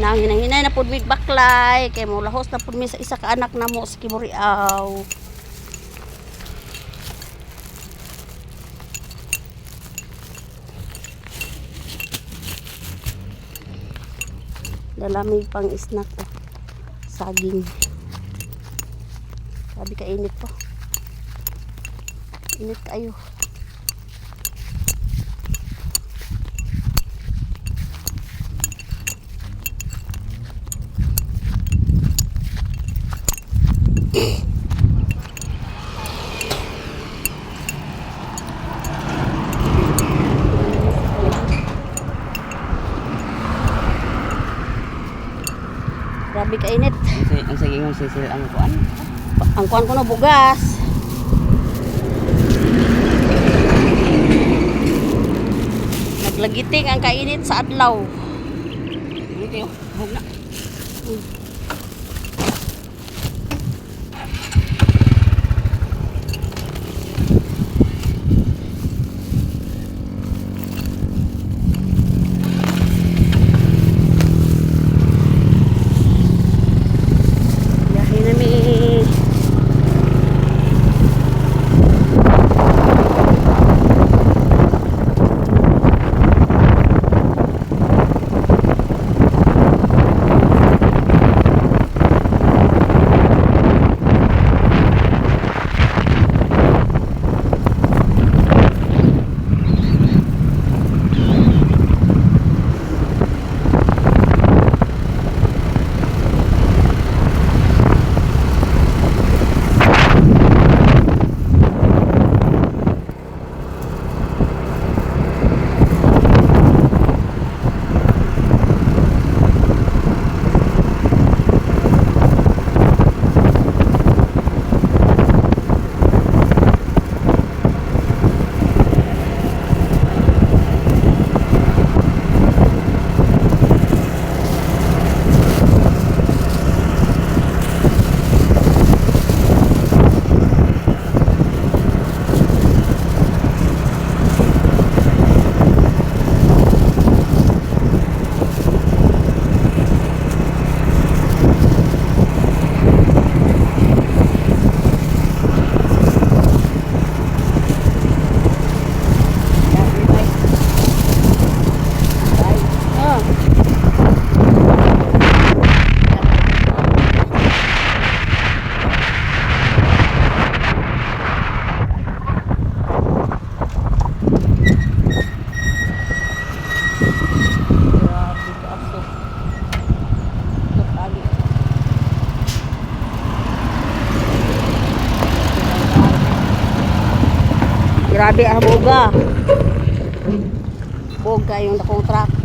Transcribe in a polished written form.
Nang hinay na pud mig baklay kay mo lahos na pud mi sa isa ka anak namo sa Kimuriaw. Dalamig pang snack oh. Saging. Sabi ka init po. Init kayo. Grabe ka init. Ang sige yung sisil ang kuan. Ang kuan ko no bugas. Naglagiting ang kainit sa adlaw. Hindi kayo. Huwag na. Yahin na mi. Grabe ah, boga. Boga yung dakong truck.